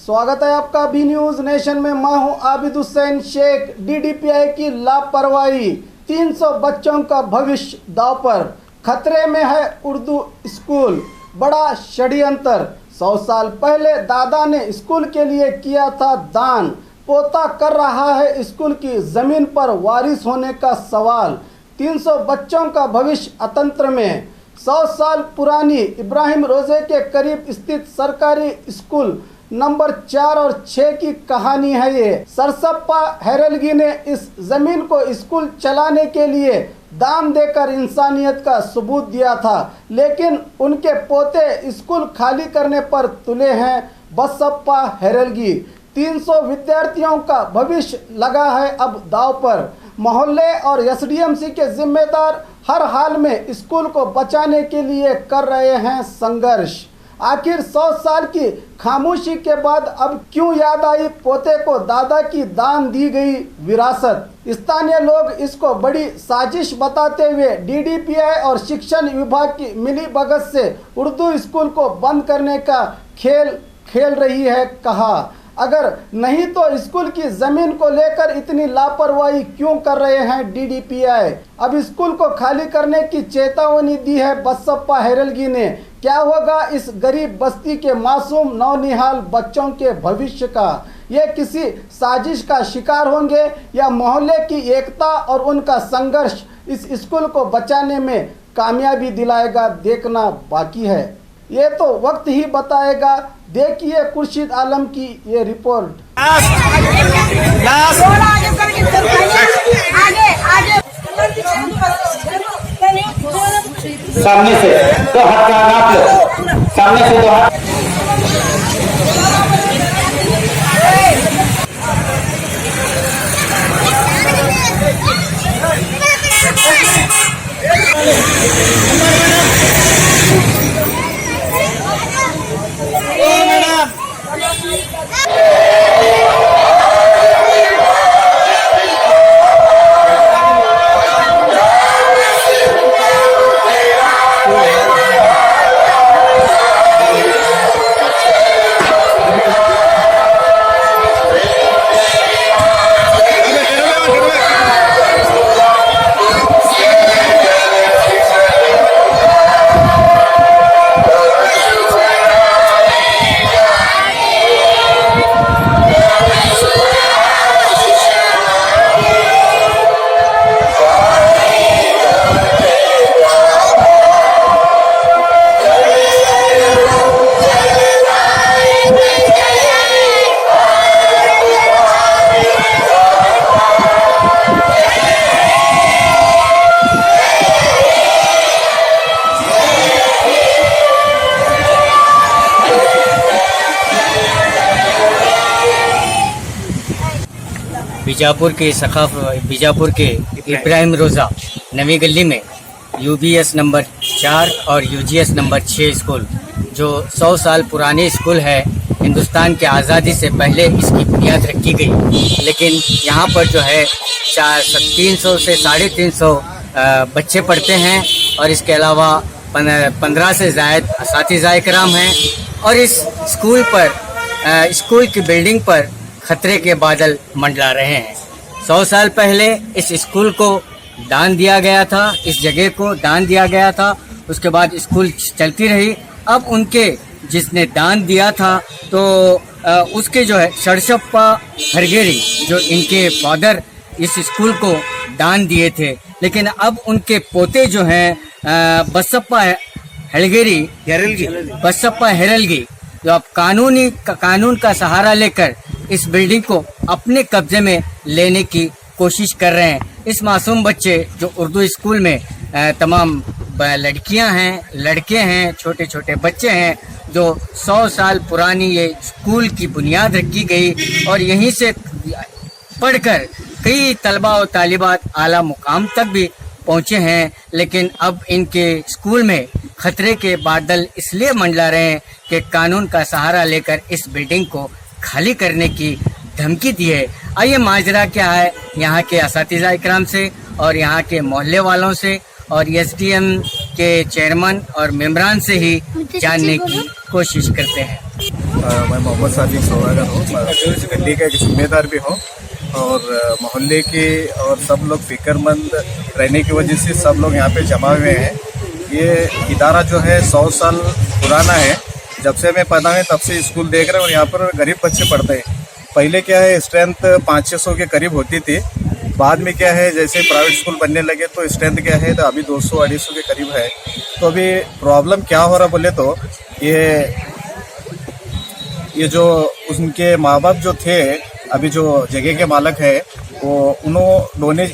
स्वागत है आपका बी न्यूज नेशन में। मैं हूं आबिद हुसैन शेख। डीडीपीआई की लापरवाही, 300 बच्चों का भविष्य दांव पर। खतरे में है उर्दू स्कूल, बड़ा षड्यंत्र। 100 साल पहले दादा ने स्कूल के लिए किया था दान, पोता कर रहा है स्कूल की जमीन पर वारिस होने का सवाल। 300 बच्चों का भविष्य अतंत्र में। 100 साल पुरानी इब्राहिम रोजे के करीब स्थित सरकारी स्कूल नंबर 4 और 6 की कहानी है ये। सरसप्पा हैरलगी ने इस जमीन को स्कूल चलाने के लिए दान देकर इंसानियत का सबूत दिया था, लेकिन उनके पोते स्कूल खाली करने पर तुले हैं बसप्पा हैरलगी। 300 विद्यार्थियों का भविष्य लगा है अब दांव पर। मोहल्ले और एसडीएमसी के जिम्मेदार हर हाल में स्कूल को बचाने के लिए कर रहे हैं संघर्ष। आखिर 100 साल की खामोशी के बाद अब क्यों याद आई पोते को दादा की दान दी गई विरासत? स्थानीय लोग इसको बड़ी साजिश बताते हुए डीडीपीआई और शिक्षण विभाग की मिलीभगत से उर्दू स्कूल को बंद करने का खेल खेल रही है कहा। अगर नहीं तो स्कूल की जमीन को लेकर इतनी लापरवाही क्यों कर रहे हैं डीडीपीआई? अब स्कूल को खाली करने की चेतावनी दी है बसप्पा हैरलगी ने। क्या होगा इस गरीब बस्ती के मासूम नौनिहाल बच्चों के भविष्य का? ये किसी साजिश का शिकार होंगे या मोहल्ले की एकता और उनका संघर्ष इस स्कूल को बचाने में कामयाबी दिलाएगा? देखना बाकी है, ये तो वक्त ही बताएगा। देखिए खुर्शीद आलम की ये रिपोर्ट। सामने से तो हाथ का नाप लो, सामने से तो हाथ। बीजापुर के इब्राहिम रोज़ा नवी गली में यूबीएस नंबर 4 और यूजीएस नंबर 6 स्कूल, जो 100 साल पुरानी स्कूल है, हिंदुस्तान के आज़ादी से पहले इसकी बुनियाद रखी गई। लेकिन यहाँ पर जो है 300 से 350 बच्चे पढ़ते हैं और इसके अलावा 15 से ज़ायद असातिज़ा किराम हैं। और इस स्कूल पर स्कूल की बिल्डिंग पर खतरे के बादल मंडरा रहे हैं। 100 साल पहले इस स्कूल को दान दिया गया था, इस जगह को दान दिया गया था। उसके बाद स्कूल चलती रही। अब उनके जिसने दान दिया था तो उसके जो है सरसप्पा हैरलगी, जो इनके फादर इस स्कूल को दान दिए थे, लेकिन अब उनके पोते जो हैं बसप्पा हैरलगी जो अब कानून का सहारा लेकर इस बिल्डिंग को अपने कब्जे में लेने की कोशिश कर रहे हैं। इस मासूम बच्चे जो उर्दू स्कूल में तमाम लड़कियां हैं, लड़के हैं, छोटे छोटे बच्चे हैं, जो 100 साल पुरानी ये स्कूल की बुनियाद रखी गई और यहीं से पढ़कर कई तलबा और तालिबात आला मुकाम तक भी पहुँचे हैं। लेकिन अब इनके स्कूल में खतरे के बादल इसलिए मंडरा रहे हैं कि कानून का सहारा लेकर इस बिल्डिंग को खाली करने की धमकी दी है। आइए माजरा क्या है यहाँ के असातिज़ा इकराम से और यहाँ के मोहल्ले वालों से और एसडीएम के चेयरमैन और मेंबरान से ही जानने की कोशिश करते हैं। मैं मोहम्मद सादिक सौदागर हूँ, इस गली का एक जिम्मेदार भी हूँ और मोहल्ले के और सब लोग फिक्रमंद रहने की वजह से सब लोग यहाँ पे जमा हुए हैं। ये इदारा जो है 100 साल पुराना है। जब से हमें पता है तब से स्कूल देख रहे हैं और यहाँ पर गरीब बच्चे पढ़ते हैं। पहले क्या है स्ट्रेंथ 500-600 के करीब होती थी, बाद में क्या है जैसे प्राइवेट स्कूल बनने लगे तो स्ट्रेंथ क्या है तो अभी 200-250 के करीब है। तो अभी प्रॉब्लम क्या हो रहा बोले तो ये जो उनके माँ बाप जो थे, अभी जो जगह के मालक है वो उन्होंने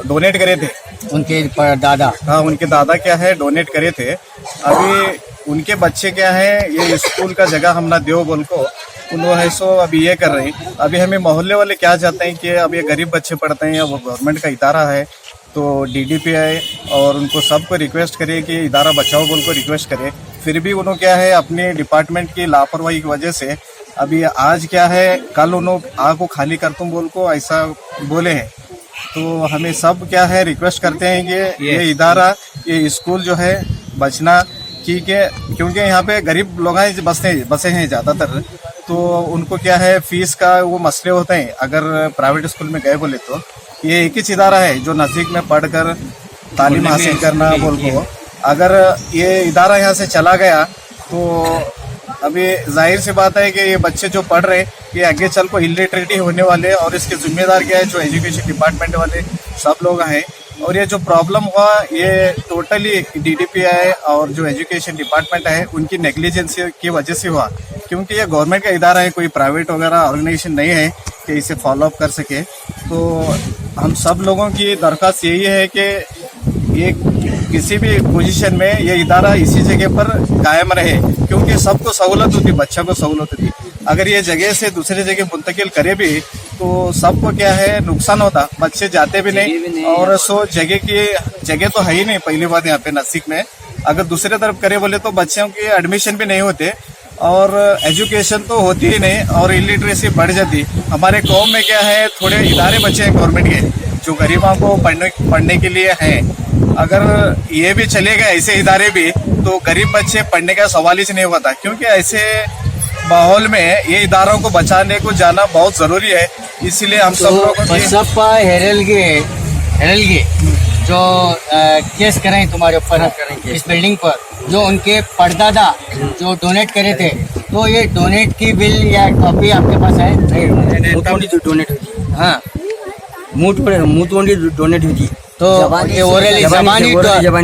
डोनेट करे थे, उनके दादा, हाँ उनके दादा क्या है डोनेट करे थे। अभी उनके बच्चे क्या है ये स्कूल का जगह हम ना दो बोल को उन्होंने सो अभी ये कर रहे हैं। अभी हमें मोहल्ले वाले क्या चाहते हैं कि अब ये गरीब बच्चे पढ़ते हैं, वो गवर्नमेंट का इदारा है तो DDPI और उनको सबको रिक्वेस्ट करे कि इदारा बचाओ बोल को रिक्वेस्ट करे। फिर भी उन्होंने क्या है अपने डिपार्टमेंट की लापरवाही की वजह से अभी आज क्या है कल उन्होंने आग को खाली कर तुम बोल को ऐसा बोले हैं। तो हमें सब क्या है रिक्वेस्ट करते हैं कि ये इदारा ये स्कूल जो है बचना ठीक है, क्योंकि यहाँ पे गरीब लोग हैं बसे हैं ज़्यादातर, तो उनको क्या है फीस का वो मसले होते हैं। अगर प्राइवेट स्कूल में गए बोले तो ये एक ही इदारा है जो नज़दीक में पढ़कर तालीम हासिल करना बोल को। अगर ये इदारा यहाँ से चला गया तो अभी जाहिर सी बात है कि ये बच्चे जो पढ़ रहे ये आगे चल को इलिटरेटी होने वाले और इसके जिम्मेदार क्या है जो एजुकेशन डिपार्टमेंट वाले सब लोग हैं। और ये जो प्रॉब्लम हुआ ये टोटली DDPI और जो एजुकेशन डिपार्टमेंट है उनकी नेग्लिजेंस की वजह से हुआ, क्योंकि ये गवर्नमेंट का इदारा है, कोई प्राइवेट वगैरह ऑर्गेनाइजेशन नहीं है कि इसे फॉलो अप कर सके। तो हम सब लोगों की दरख्वास्त यही है कि ये किसी भी पोजीशन में ये इदारा इसी जगह पर कायम रहे, क्योंकि सबको सहूलत होती, बच्चों को सहूलत होती। अगर ये जगह से दूसरी जगह मुंतकिल करे भी तो सबको क्या है नुकसान होता, बच्चे जाते भी नहीं और सो जगह तो है ही नहीं। पहली बात यहाँ पे नज़दीक में अगर दूसरे तरफ करे बोले तो बच्चों के एडमिशन भी नहीं होते और एजुकेशन तो होती ही नहीं और इलिटरेसी बढ़ जाती। हमारे कौम में क्या है थोड़े इदारे बच्चे हैं गवर्नमेंट के जो गरीबों को पढ़ने के लिए हैं। अगर ये भी चलेगा ऐसे इदारे भी तो गरीब बच्चे पढ़ने का सवाल ही नहीं होता, क्योंकि ऐसे माहौल में ये इदारों को बचाने को जाना बहुत ज़रूरी है। इसीलिए हम सब लोग बसप्पा हेरलगे जो केस करें तुम्हारे ऊपर इस बिल्डिंग पर, जो उनके परदादा जो डोनेट करे थे, तो ये डोनेट की बिल या कॉपी आपके पास है? जो डोनेट हुई थी, हाँ मुतवंडी डोनेट हुई थी। तो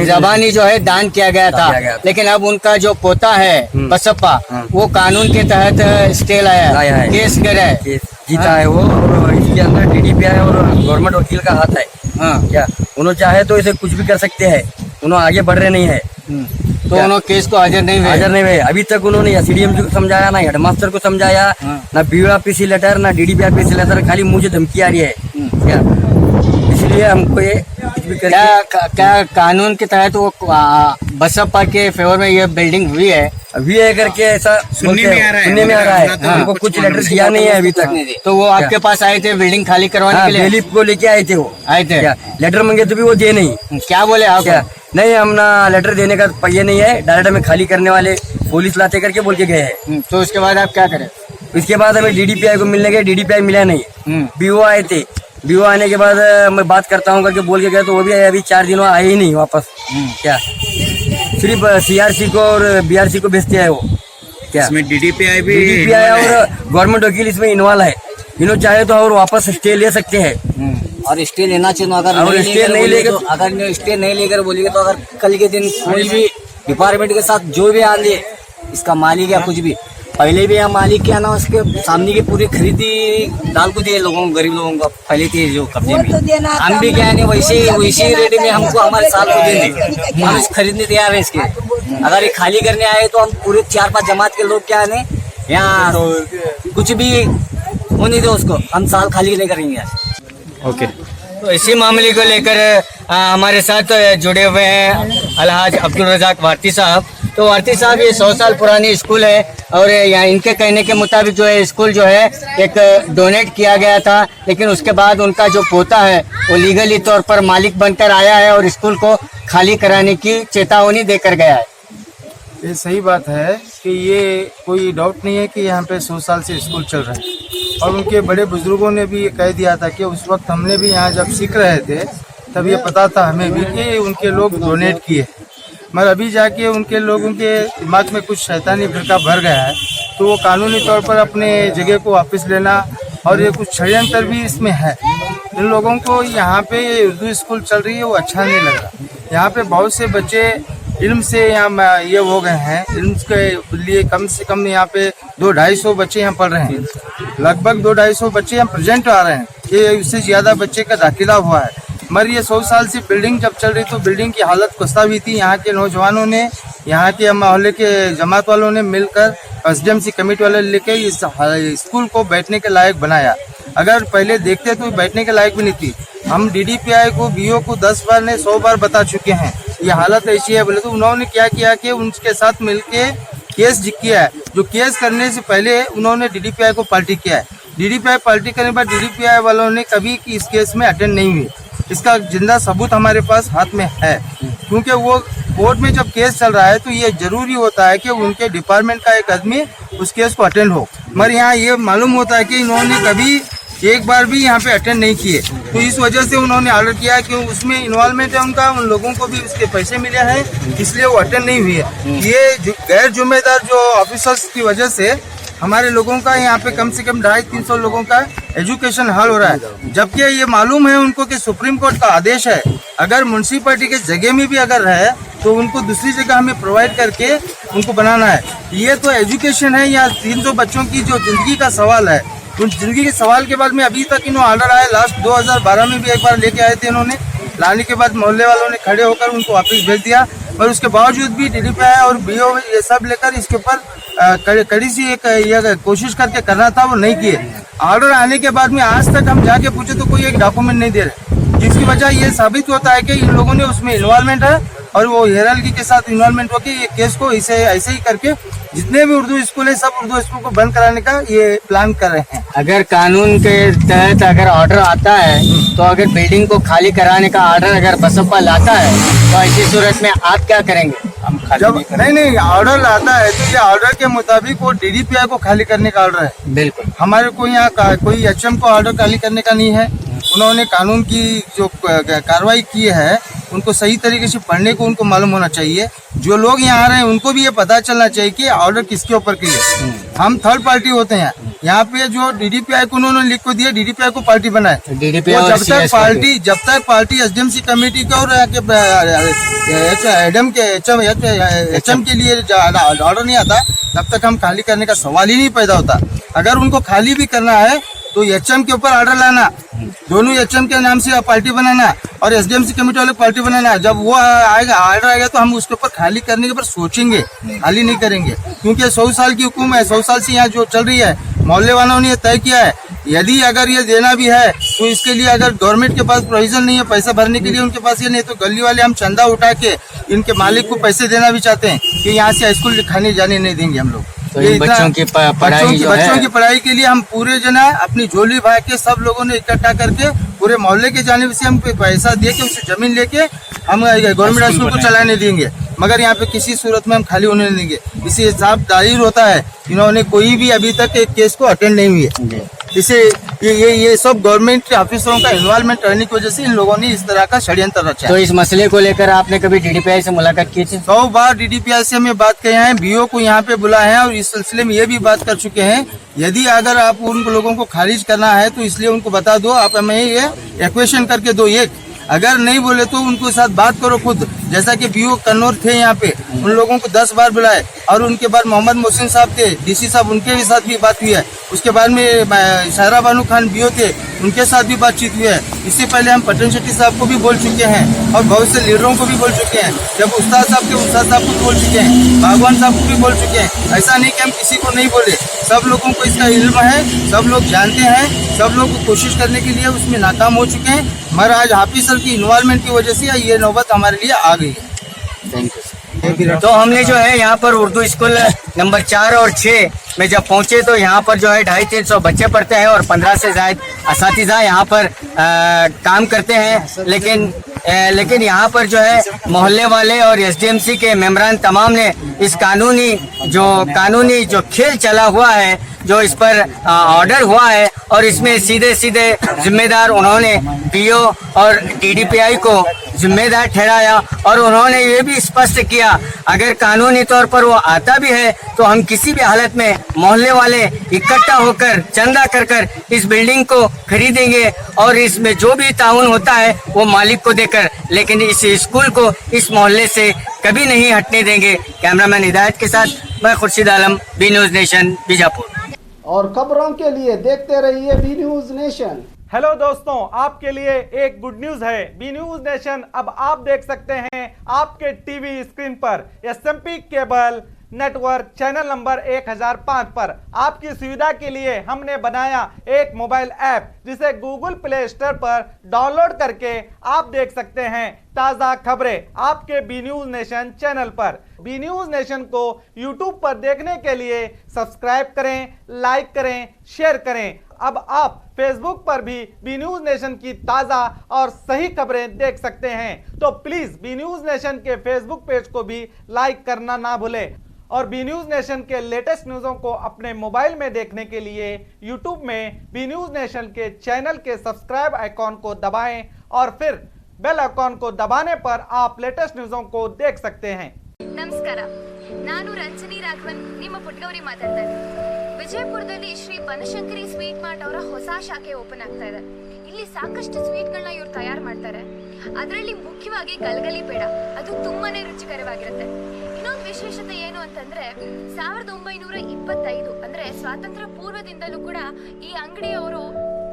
जबानी जो है दान किया गया था, लेकिन अब उनका जो पोता है बसप्पा वो कानून के तहत स्टे लाया है, केस करे जीता है वो, और इसके अंदर DDPI और गवर्नमेंट वकील का हाथ है। हाँ क्या उन्होंने चाहे तो इसे कुछ भी कर सकते हैं, उन्होंने आगे बढ़ रहे नहीं है तो उन्होंने केस को हाजिर नहीं हुए। अभी तक उन्होंने CDM को समझाया, ना हेडमास्टर को समझाया, ना BOPC लेटर, ना DDPI लेटर, खाली मुझे धमकी आ रही है क्या। इसलिए हमको ये क्या कानून के तहत वो बसप्पा के फेवर में ये बिल्डिंग हुई है करके ऐसा सुनने में आ रहा है। हमको कुछ लेटर दिया नहीं है अभी तक। तो वो आपके पास आए थे बिल्डिंग खाली करवाने के लिए? दिलीप को लेके आए थे, वो आए थे, लेटर मांगे तो भी वो दे नहीं। क्या बोले आप? नहीं हम ना लेटर देने का पहिए नहीं है, डायरेक्ट हमें खाली करने वाले पुलिस लाते करके बोल के गए हैं। तो उसके बाद आप क्या करें? इसके बाद हमें DDPI को मिलने गए, DDPI मिला नहीं। BO आए थे, BO आने के बाद मैं बात करता हूँ करके बोल के गए तो वो भी अभी 4 दिनों आए ही नहीं वापस। क्या सिर्फ CRC को और BRC को भेजते हैं वो क्या। इसमें DDPI और गवर्नमेंट वकील इसमें इन्वॉल्व है। इन्होंने चाहे तो और वापस स्टे ले सकते हैं और स्टे लेना चाहिए। अगर स्टे नहीं लेकर अगर स्टे नहीं लेकर बोलिए तो अगर कल के दिन कोई भी डिपार्टमेंट के साथ जो भी आंदे, इसका मालिक या कुछ भी, पहले भी हम मालिक के आना उसके सामने की पूरी खरीदी डाल को दिए लोगों को, गरीब लोगों को पहले थी जो कब्जे में। हम भी क्या है वैसे रेट में हमको हमारे साल को देंगे, हम खरीदने तैयार है इसके। अगर ये खाली करने आए तो हम पूरे 4-5 जमात के लोग क्या है यहाँ कुछ भी होने दो उसको, हम साल खाली नहीं करेंगे। ओके, तो इसी मामले को लेकर हमारे साथ जुड़े हुए हैं अलहाज अब्दुल रज़ाक वारती साहब। तो वारती साहब ये 100 साल पुरानी स्कूल है और यहाँ इनके कहने के मुताबिक जो है स्कूल जो है एक डोनेट किया गया था, लेकिन उसके बाद उनका जो पोता है वो लीगली तौर पर मालिक बनकर आया है और स्कूल को खाली कराने की चेतावनी देकर गया है। ये सही बात है कि ये कोई डाउट नहीं है कि यहाँ पे 100 साल से स्कूल चल रहा है, और उनके बड़े बुजुर्गों ने भी ये कह दिया था कि उस वक्त हमने भी यहाँ जब सीख रहे थे तब ये पता था हमें भी कि उनके लोग डोनेट किए, मगर अभी जाके उनके लोगों के दिमाग में कुछ शैतानी फिरका भर गया है, तो वो कानूनी तौर पर अपने जगह को वापस लेना, और ये कुछ षड्यंत्र भी इसमें है। इन लोगों को यहाँ पे ये उर्दू स्कूल चल रही है वो अच्छा नहीं लग रहा। यहाँ पे बहुत से बच्चे इल्म से यहाँ ये हो गए हैं, इल्म के लिए कम से कम यहाँ पे 200-250 बच्चे यहाँ पढ़ रहे हैं, लगभग 200-250 बच्चे यहाँ प्रेजेंट आ रहे हैं, ये उससे ज़्यादा बच्चे का दाखिला हुआ है। मगर ये 100 साल से बिल्डिंग जब चल रही तो बिल्डिंग की हालत कुस्ता भी थी। यहाँ के नौजवानों ने, यहाँ के मोहल्ले के जमात वालों ने मिलकर एसडीएमसी कमेटी वाले लेके इस स्कूल को बैठने के लायक बनाया। अगर पहले देखते तो बैठने के लायक भी नहीं थी। हम डीडीपीआई को, बीओ को 10 बार ने 100 बार बता चुके हैं ये हालत ऐसी है बोले, तो उन्होंने क्या किया कि उनके साथ मिलके केस किया है। जो केस करने से पहले उन्होंने डीडीपीआई को पार्टी किया है। डीडीपीआई पार्टी करने के बाद डीडीपीआई वालों ने कभी इस केस में अटेंड नहीं हुई। इसका जिंदा सबूत हमारे पास हाथ में है, क्योंकि वो कोर्ट में जब केस चल रहा है तो ये जरूरी होता है कि उनके डिपार्टमेंट का एक आदमी उस केस को अटेंड हो, मगर यहाँ ये मालूम होता है कि इन्होंने कभी एक बार भी यहाँ पे अटेंड नहीं किए, तो इस वजह से उन्होंने ऑर्डर किया कि उसमें इन्वॉल्वमेंट है उनका, उन लोगों को भी उसके पैसे मिले हैं, इसलिए वो अटेंड नहीं हुई है। ये गैर जिम्मेदार जो ऑफिसर्स की वजह से हमारे लोगों का यहाँ पे कम से कम 250-300 लोगों का एजुकेशन हाल हो रहा है, जबकि ये मालूम है उनको कि सुप्रीम कोर्ट का आदेश है अगर म्युनिसिपैलिटी के जगह में भी अगर है तो उनको दूसरी जगह हमें प्रोवाइड करके उनको बनाना है। ये तो एजुकेशन है, या 300 बच्चों की जो जिंदगी का सवाल है, उन जिंदगी के सवाल के बाद में अभी तक इन्होंने ऑर्डर आया, लास्ट 2012 में भी एक बार लेके आए थे इन्होंने, लाने के बाद मोहल्ले वालों ने खड़े होकर उनको वापस भेज दिया, पर उसके बावजूद भी डीडीपीआई और बीओ ये सब लेकर इसके ऊपर कड़ी सी एक ये कोशिश करके करना था, वो नहीं किए। ऑर्डर आने के बाद में आज तक हम जाके पूछे तो कोई एक डॉक्यूमेंट नहीं दे रहे, जिसकी वजह ये साबित होता है कि इन लोगों ने उसमें इन्वॉल्वमेंट है, और वो हेराल्गी के साथ इन्वॉल्वमेंट होकर ये केस को ऐसे ही करके जितने भी उर्दू स्कूल है सब उर्दू स्कूल को बंद कराने का ये प्लान कर रहे हैं। अगर कानून के तहत अगर ऑर्डर आता है तो अगर बिल्डिंग को खाली कराने का ऑर्डर अगर बसपा लाता है तो ऐसी सूरत में आप क्या करेंगे? जब नहीं ऑर्डर आता है तो ये ऑर्डर के मुताबिक वो डीडीपीआई को खाली करने का ऑर्डर है। बिल्कुल, हमारे को यहाँ कोई एचएम को ऑर्डर खाली करने का नहीं है। उन्होंने कानून की जो कार्रवाई की है उनको सही तरीके से पढ़ने को उनको मालूम होना चाहिए। जो लोग यहाँ आ रहे हैं उनको भी ये पता चलना चाहिए कि ऑर्डर किसके ऊपर की है। हम थर्ड पार्टी होते हैं यहाँ पे। जो डीडीपीआई को उन्होंने लिख को दिया, डीडीपीआई को पार्टी बनाए, जब तक पार्टी एसडीएमसी कमेटी का और एचएम के लिए ऑर्डर नहीं आता तब तक हम खाली करने का सवाल ही नहीं पैदा होता। अगर उनको खाली भी करना है तो एचएम के ऊपर ऑर्डर लाना, दोनों एचएम के नाम से पार्टी बनाना और एसडीएमसी कमेटी वाले पार्टी बनाना। जब वो आएगा ऑर्डर आएगा तो हम उसके ऊपर खाली करने के ऊपर सोचेंगे, खाली नहीं करेंगे, क्योंकि 100 साल की हुकूमत है, 100 साल से यहाँ जो चल रही है मोहल्ले वालों ने तय किया है। यदि अगर ये देना भी है तो इसके लिए अगर गवर्नमेंट के पास प्रोविजन नहीं है पैसा भरने के लिए, उनके पास ये नहीं तो गली वाले हम चंदा उठा के इनके मालिक को पैसे देना भी चाहते हैं कि यहाँ से स्कूल खाने जाने नहीं देंगे हम लोग। तो बच्चों की पढ़ाई के लिए हम पूरे जना अपनी झोली भाई के सब लोगों ने इकट्ठा करके पूरे मोहल्ले के जानिब से हम पैसा दे के उससे जमीन लेके हम गवर्नमेंट स्कूल को चलाने देंगे, मगर यहाँ पे किसी सूरत में हम खाली होने नहीं देंगे। इसी हिसाब जाहिर होता है इन्होंने कोई भी अभी तक एक केस को अटेंड नहीं हुई है। इसे ये सब गवर्नमेंट के ऑफिसरों का इन्वॉल्वमेंट रहने की वजह से इन लोगों ने इस तरह का षड्यंत्र रचा। तो इस मसले को लेकर आपने कभी डीडीपीआई से मुलाकात की थी? 100 बार डीडीपीआई से हमें बात किए हैं, बीओ को यहाँ पे बुलाए हैं और इस सिलसिले में ये भी बात कर चुके हैं यदि अगर आप उन लोगों को खारिज करना है तो इसलिए उनको बता दो, आप हमें ये इक्वेशन करके दो। एक अगर नहीं बोले तो उनके साथ बात करो खुद, जैसा कि बीओ कन्नौर थे यहाँ पे, उन लोगों को 10 बार बुलाए और उनके बाद मोहम्मद मोहसिन साहब थे डीसी साहब, उनके भी साथ भी बात हुई है। उसके बाद में शाहरा बानू खान बीओ थे, उनके साथ भी बातचीत हुई है। इससे पहले हम पटन शेट्टी साहब को भी बोल चुके हैं और बहुत से लीडरों को भी बोल चुके हैं। जब उस्ताद साहब के उस्ताद साहब को बोल चुके हैं, भगवान साहब को भी बोल चुके हैं। ऐसा नहीं कि हम किसी को नहीं बोले, सब लोगों को इसका इल्म है, सब लोग जानते हैं, सब लोग कोशिश करने के लिए उसमें नाकाम हो चुके हैं, मगर आज हाफिज सर की इन्वॉल्वमेंट की वजह से ये नौबत हमारे लिए आ गई है। Thank you. तो हमने जो है यहाँ पर उर्दू स्कूल नंबर 4 और 6 में जब पहुँचे तो यहाँ पर जो है 250-300 बच्चे पढ़ते हैं और 15 से ज़्यादा असातिज़ा यहाँ पर काम करते हैं, लेकिन लेकिन यहाँ पर जो है मोहल्ले वाले और एसडीएमसी के मेंबरान तमाम ने इस कानूनी जो खेल चला हुआ है, जो इस पर ऑर्डर हुआ है, और इसमें सीधे सीधे जिम्मेदार उन्होंने पीओ और डीडीपीआई को जिम्मेदार ठहराया। और उन्होंने ये भी स्पष्ट किया, अगर कानूनी तौर पर वो आता भी है तो हम किसी भी हालत में मोहल्ले वाले इकट्ठा होकर चंदा कर इस बिल्डिंग को खरीदेंगे और इसमें जो भी ताउन होता है वो मालिक को देकर, लेकिन इस स्कूल को इस मोहल्ले से कभी नहीं हटने देंगे। कैमरामैन हिदायत के साथ मैं Khurshid Alam, B news nation, Bijapur. और खबरों के लिए देखते रहिए बी न्यूज़ नेशन। हेलो दोस्तों, आपके लिए एक गुड न्यूज है। बी न्यूज नेशन अब आप देख सकते हैं आपके टीवी स्क्रीन पर SMP cable network channel number 1005 पर। आपकी सुविधा के लिए हमने बनाया एक मोबाइल ऐप जिसे गूगल प्ले स्टोर पर डाउनलोड करके आप देख सकते हैं ताज़ा खबरें आपके बी न्यूज नेशन चैनल पर। बी न्यूज नेशन को यूट्यूब पर देखने के लिए सब्सक्राइब करें, लाइक करें, शेयर करें। अब आप फेसबुक पर भी बी न्यूज नेशन की ताज़ा और सही खबरें देख सकते हैं, तो प्लीज़ बी न्यूज नेशन के फेसबुक पेज को भी लाइक करना ना भूलें। और बी न्यूज़ नेशन के लेटेस्ट न्यूज़ों को अपने मोबाइल में देखने के लिए यूट्यूब में बी न्यूज़ नेशन के चैनल के सब्सक्राइब आइकॉन को दबाएं और फिर बेल आइकॉन को दबाने पर आप लेटेस्ट न्यूज़ों को देख सकते हैं। ನಮಸ್ಕಾರ, ನಾನು ರಂಜನಿ ರಾಘವನ್, ನಿಮ್ಮ ಪುಟ್ಗೌರಿ ಮಾತಾಡ್ತಾ ಇದ್ದೀನಿ। ವಿಜಯಪುರದಲ್ಲಿ ಶ್ರೀ ಬನಶಂಕರಿ ಸ್ವೀಟ್ ಮಾರ್ಟ್ ಅವರ ಹೊಸ ಶಾಖೆ ಓಪನ್ ಆಗ್ತಾ ಇದೆ। ಇಲ್ಲಿ ಸಾಕಷ್ಟು ಸ್ವೀಟ್ಗಳನ್ನ ಇವರು ತಯಾರು ಮಾಡ್ತಾರೆ। ಅದರಲ್ಲಿ ಮುಖ್ಯವಾಗಿ ಗಲಗಲಿ ಪೇಡ, ಅದು ತುಂಬಾನೇ ರುಚಿಕರವಾಗಿರುತ್ತೆ। ಇನ್ನೊಂದು ವಿಶೇಷತೆ ಏನು ಅಂತಂದ್ರೆ 1925 ಅಂದ್ರೆ ಸ್ವಾತಂತ್ರ್ಯ ಪೂರ್ವದಿಂದಲೂ ಕೂಡ ಈ ಅಂಗಡಿಯವರು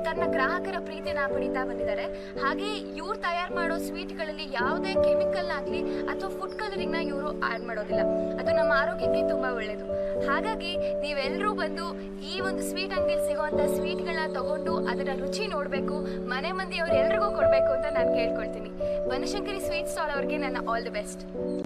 ತನ್ನ ಗ್ರಾಹಕರ ಪ್ರೀತಿನ ಪಡಿತಾ ಬಂದಿದ್ದಾರೆ। ಹಾಗೆ ಇವ್ರು ತಯಾರು ಮಾಡೋ ಸ್ವೀಟ್ಗಳಲ್ಲಿ ಯಾವುದೇ ಕೆಮಿಕಲ್ ಆಗಲಿ ಅಥವಾ ಫುಡ್ ಕಲರಿಂಗ್ ನ ಇವರು ಆಡ್ ಮಾಡೋದಿಲ್ಲ, ಅದು ನಮ್ಮ ಆರೋಗ್ಯಕ್ಕೆ ತುಂಬಾ ಒಳ್ಳೇದು। ಹಾಗಾಗಿ ನೀವೆಲ್ಲರೂ ಬಂದು ಈ ಒಂದು ಸ್ವೀಟ್ ಅಂಗಡಿಯಲ್ಲಿ ಸಿಗುವಂತ ಸ್ವೀಟ್ಗಳನ್ನ ತಗೊಂಡು ಅದರ ರುಚಿ ನೋಡಬೇಕು, ಮನೆ ಮಂದಿಯವ್ರು ಎಲ್ರಿಗೂ ಕೊಡಬೇಕು ಅಂತ ನಾನು ಕೇಳ್ಕೊಳ್ತೀನಿ। ಬನಶಂಕರಿ ಸ್ವೀಟ್ ಸ್ಟಾಲ್ ಅವ್ರಿಗೆ ನನ್ನ ಆಲ್ ದಿ ಬೆಸ್ಟ್।